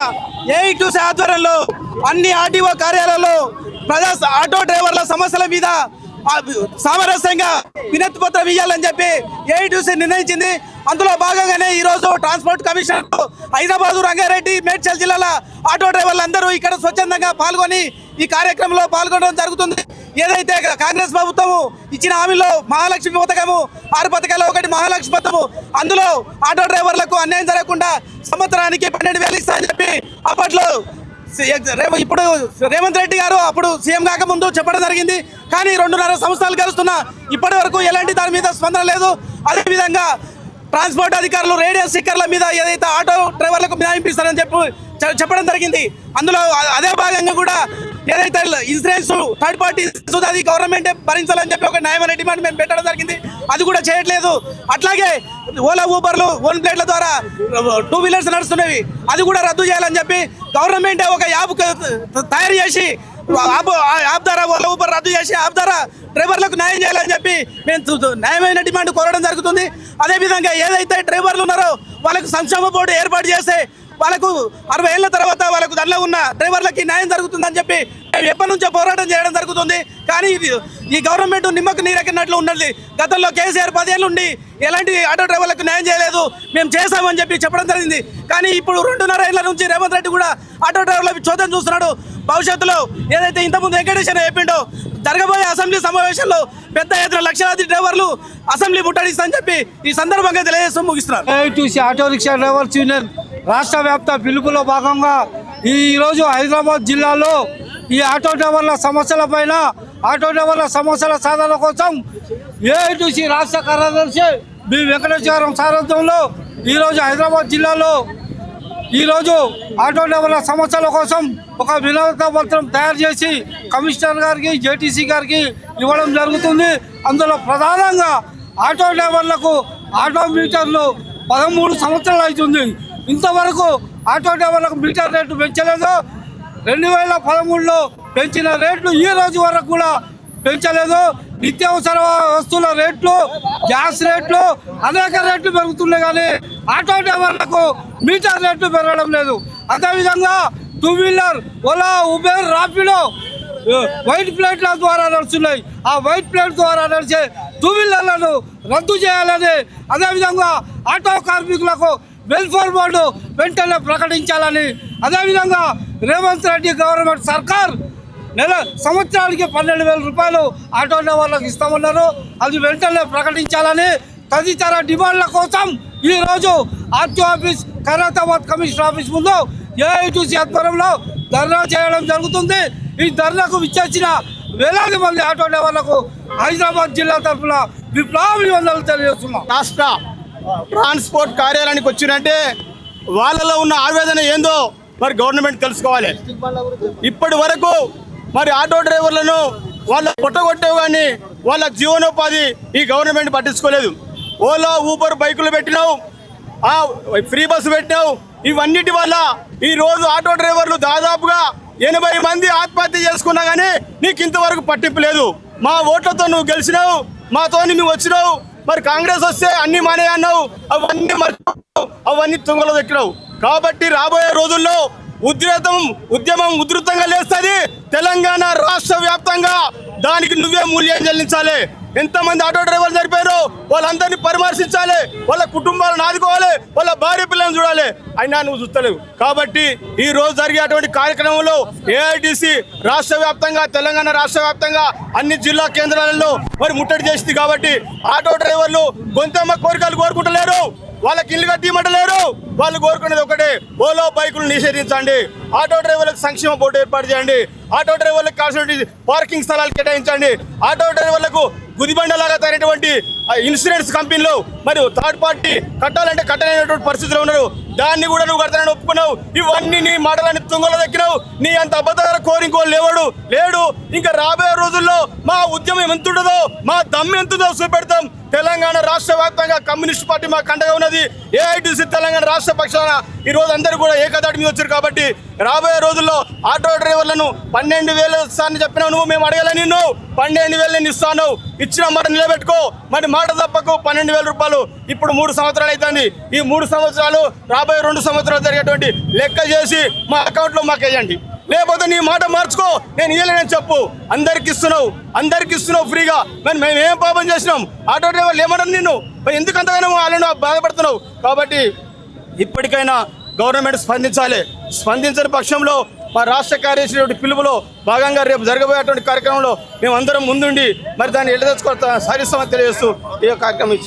AITC ఆధ్వర్యంలో అన్ని RTO కార్యాలయాల్లో ప్రజా ఆటో డ్రైవర్ల సమస్యల మీద సామరస్యంగా వినతి పత్రం ఇవ్వాలని చెప్పి ఏఐటీసీ నిర్ణయించింది. అందులో భాగంగానే ఈరోజు ట్రాన్స్పోర్ట్ కమిషనర్ హైదరాబాద్, రంగారెడ్డి, మేడ్చల్ జిల్లాల ఆటో డ్రైవర్లు అందరూ ఇక్కడ స్వచ్ఛందంగా పాల్గొని ఈ కార్యక్రమంలో పాల్గొనడం జరుగుతుంది. ఏదైతే కాంగ్రెస్ ప్రభుత్వం ఇచ్చిన హామీలో మహాలక్ష్మి పథకము 6 పథకాల్లో ఒకటి మహాలక్ష్మి పథకము, అందులో ఆటో డ్రైవర్లకు అన్యాయం జరగకుండా సంవత్సరానికి 12,000 ఇస్తా అని చెప్పి అప్పట్లో ఇప్పుడు రేవంత్ రెడ్డి గారు అప్పుడు సీఎం కాకముందు చెప్పడం జరిగింది. కానీ 2.5 సంవత్సరాలు గడుస్తున్నా ఇప్పటి వరకు ఎలాంటి దాని మీద స్పందన లేదు. అదేవిధంగా ట్రాన్స్పోర్ట్ అధికారులు రేడియో స్టిక్కర్ల మీద ఏదైతే ఆటో డ్రైవర్లకు మినహాయింపు ఇస్తారని చెప్పడం జరిగింది. అందులో అదే భాగంగా కూడా ఏదైతే ఇన్సూరెన్స్ థర్డ్ పార్టీ అది గవర్నమెంటే భరించాలని చెప్పి ఒక న్యాయమైన డిమాండ్ మేము పెట్టడం జరిగింది. అది కూడా చేయట్లేదు. అట్లాగే ఓలా, ఊబర్లు ఓన్ ప్లేట్ల ద్వారా 2 వీలర్స్ నడుస్తున్నవి అది కూడా రద్దు చేయాలని చెప్పి గవర్నమెంటే ఒక యాప్ తయారు చేసి యాప్ ద్వారా ఓలా, ఊబర్ రద్దు చేసి యాప్ ద్వారా డ్రైవర్లకు న్యాయం చేయాలని చెప్పి మేము న్యాయమైన డిమాండ్ కోరడం జరుగుతుంది. అదేవిధంగా ఏదైతే డ్రైవర్లు ఉన్నారో వాళ్ళకు సంక్షేమ బోర్డు ఏర్పాటు చేస్తే వాళ్ళకు 60 ఏళ్ల తర్వాత వాళ్ళకు దానిలో ఉన్న డ్రైవర్లకి న్యాయం జరుగుతుందని చెప్పి మేము ఎప్పటి నుంచో పోరాటం చేయడం జరుగుతుంది. కానీ ఈ గవర్నమెంట్ నిమ్మకు నీరెక్కినట్లు ఉన్నది. గతంలో కేసీఆర్ 10 ఏళ్ళు ఉండి ఎలాంటి ఆటో డ్రైవర్లకు న్యాయం చేయలేదు, మేము చేశామని చెప్పి చెప్పడం జరిగింది. కానీ ఇప్పుడు 2.5 ఏళ్ల నుంచి రేవంత్ రెడ్డి కూడా ఆటో డ్రైవర్లకు చోద్యం చూస్తున్నాడు. భవిష్యత్తులో ఏదైతే ఇంతకుముందు వెంకటేష్ అని చెప్పిండో జరగబోయే అసెంబ్లీ సమావేశంలో పెద్ద ఎత్తున లక్షలాది డ్రైవర్లు అసెంబ్లీ ముట్టడిస్తారని చెప్పి ఈ సందర్భంగా తెలియజేస్తూ ముగిస్తున్నారు. AITC auto rickshaw drivers union రాష్ట్ర వ్యాప్త పిలుపులో భాగంగా ఈరోజు హైదరాబాద్ జిల్లాలో ఈ ఆటో డ్రైవర్ల సమస్యలపైన, ఆటో డ్రైవర్ల సమస్యల సాధన కోసం ఏఐటీసీ రాష్ట్ర కార్యదర్శి బి వెంకటేశ్వరం సారథ్యంలో ఈరోజు హైదరాబాద్ జిల్లాలో ఈరోజు ఆటో డ్రైవర్ల సమస్యల కోసం ఒక వినతి పత్రం తయారు చేసి కమిషనర్ గారికి, జేటీసీ గారికి ఇవ్వడం జరుగుతుంది. అందులో ప్రధానంగా ఆటో డ్రైవర్లకు ఆటో మీటర్లు 13 సంవత్సరాలు అవుతుంది. ఇంతవరకు ఆటో డ్రైవర్లకు మీటర్ రేట్లు పెంచలేదు. 2013లో పెంచిన రేట్లు ఈ రోజు వరకు కూడా పెంచలేదు. నిత్యావసర వస్తువుల రేట్లు, గ్యాస్ రేట్లు, అనేక రేట్లు పెరుగుతున్నాయి. కానీ ఆటో డ్రైవర్లకు మీటర్ రేట్లు పెరగడం లేదు. అదేవిధంగా 2 wheeler, Ola, Uber, Rapido white ప్లేట్ల ద్వారా నడుస్తున్నాయి. ఆ వైట్ ప్లేట్ ద్వారా నడిచే 2 వీలర్లను రద్దు చేయాలని, అదేవిధంగా ఆటో కార్మికులకు వెల్ఫేర్ బోర్డు వెంటనే ప్రకటించాలని, అదేవిధంగా రేవంత్ రెడ్డి గవర్నమెంట్ సర్కార్ సంవత్సరానికి 12,000 రూపాయలు ఆటో డ్రైవర్లకు ఇస్తామన్నారు. అది వెంటనే ప్రకటించాలని తదితర డిమాండ్ల కోసం ఈరోజు RTO office, Khairatabad commissioner office ముందు ఏఐటీసీ ఆధ్వర్యంలో ధర్నా చేయడం జరుగుతుంది. ఈ ధర్నాకు విచ్చేసిన వేలాది మంది ఆటో డ్రైవర్లకు హైదరాబాద్ జిల్లా తరఫున విప్లవాభివందనలు తెలియజేస్తున్నాం. రాష్ట్ర ట్రాన్స్పోర్ట్ కార్యాలయానికి వచ్చినట్టే వాళ్ళలో ఉన్న ఆవేదన ఏందో మరి గవర్నమెంట్ తెలుసుకోవాలి. ఇప్పటి వరకు మరి ఆటో డ్రైవర్లను వాళ్ళ కొట్టగొట్టేవు కానీ వాళ్ళ జీవనోపాధి ఈ గవర్నమెంట్ పట్టించుకోలేదు. ఓలా, ఊబర్ బైకులు పెట్టినావు, ఫ్రీ బస్సు పెట్టినావు. ఇవన్నిటి వల్ల ఈరోజు ఆటో డ్రైవర్లు దాదాపుగా 80 మంది ఆత్మహత్య చేసుకున్నా కానీ నీకు ఇంతవరకు పట్టింపు లేదు. మా ఓట్లతో నువ్వు గెలిచినావు, మాతో నువ్వు వచ్చినావు. మరి కాంగ్రెస్ వస్తే అన్ని మానే అన్నావు, అవన్నీ తుంగలో దక్కినావు. కాబట్టి రాబోయే రోజుల్లో ఉద్యమం ఉధృతంగా లేస్తుంది. తెలంగాణ రాష్ట్ర వ్యాప్తంగా దానికి నువ్వే మూల్యం చెల్లించాలి. ఎంతమంది ఆటో డ్రైవర్లు చనిపోయారో వాళ్ళందరినీ పరామర్శించాలి, వాళ్ళ కుటుంబాలను ఆదుకోవాలి, వాళ్ళ భార్య పిల్లలను చూడాలి. అయినా నువ్వు చూస్తలేవు. కాబట్టి ఈ రోజు జరిగేటువంటి కార్యక్రమంలో ఏఐటీసీ రాష్ట్ర వ్యాప్తంగా, తెలంగాణ రాష్ట్ర వ్యాప్తంగా అన్ని జిల్లా కేంద్రాలలో మరి ముట్టడి చేసింది. కాబట్టి ఆటో డ్రైవర్లు గొంతమ్మ కోరికలు కోరుకుంటలేరు, వాళ్ళకి ఇల్లు కట్టిమంటలేరు. వాళ్ళు కోరుకునేది ఒకటే, ఓలా బైకులు నిషేధించండి, ఆటో డ్రైవర్లకు సంక్షేమ బోర్డు ఏర్పాటు చేయండి, ఆటో డ్రైవర్లకు కావాల్సిన పార్కింగ్ స్థలాలు కేటాయించండి, ఆటో డ్రైవర్లకు గుదిబండలాగా తయారైనటువంటి ఇన్సూరెన్స్ కంపెనీలు మరియు థర్డ్ పార్టీ కట్టాలంటే కట్టలేనటువంటి పరిస్థితిలో ఉన్నారు. దాన్ని కూడా నువ్వు కడతానని ఒప్పుకున్నావు. ఇవన్నీ నీ మాటలన్నీ తుంగలో దక్కినావు. నీ అంత అబద్ధాల కోరింకోలు లేడు. ఇంకా రాబోయే రోజుల్లో మా ఉద్యమం ఎంతుంటుందో, మా దమ్ము ఎంతుందో చూపెడతాం. తెలంగాణ రాష్ట్ర వ్యాప్తంగా కమ్యూనిస్ట్ పార్టీ మాకు అండగా ఉన్నది. ఏఐటీసీ తెలంగాణ రాష్ట్ర పక్షాన ఈ రోజు అందరూ కూడా ఏకదాటి మీద వచ్చారు. కాబట్టి రాబోయే రోజుల్లో ఆటో డ్రైవర్లను 12,000 ఇస్తానని చెప్పినావు నువ్వు. మేము అడగలే నిన్ను, 12,000 నేను ఇస్తాను. ఇచ్చిన మాట నిలబెట్టుకో, మరి మాట తప్పకు. 12,000 రూపాయలు ఇప్పుడు 3 సంవత్సరాలు అవుతుంది. ఈ 3 సంవత్సరాలు రాబోయే 2 సంవత్సరాలు జరిగేటువంటి లెక్క చేసి మా అకౌంట్లో మాకు వేయండి. లేకపోతే నీ మాట మార్చుకో, నేను ఇవ్వలేనని చెప్పు. అందరికి ఇస్తున్నావు ఫ్రీగా. మరి మేము ఏం పాపం చేసినాం? ఆటో డ్రైవర్లు ఏమన్నారు నిన్ను? మరి ఎందుకు అంతగానో వాళ్ళని బాధపడుతున్నావు? కాబట్టి ఇప్పటికైనా గవర్నమెంట్ స్పందించని పక్షంలో మా రాష్ట్ర కార్యదర్శి పిలుపులో భాగంగా రేపు జరగబోయేటువంటి కార్యక్రమంలో మేము అందరం ముందుండి మరి దాన్ని ఎడదెచ్చుకో సాధిస్తామని తెలియజేస్తూ ఈ కార్యక్రమం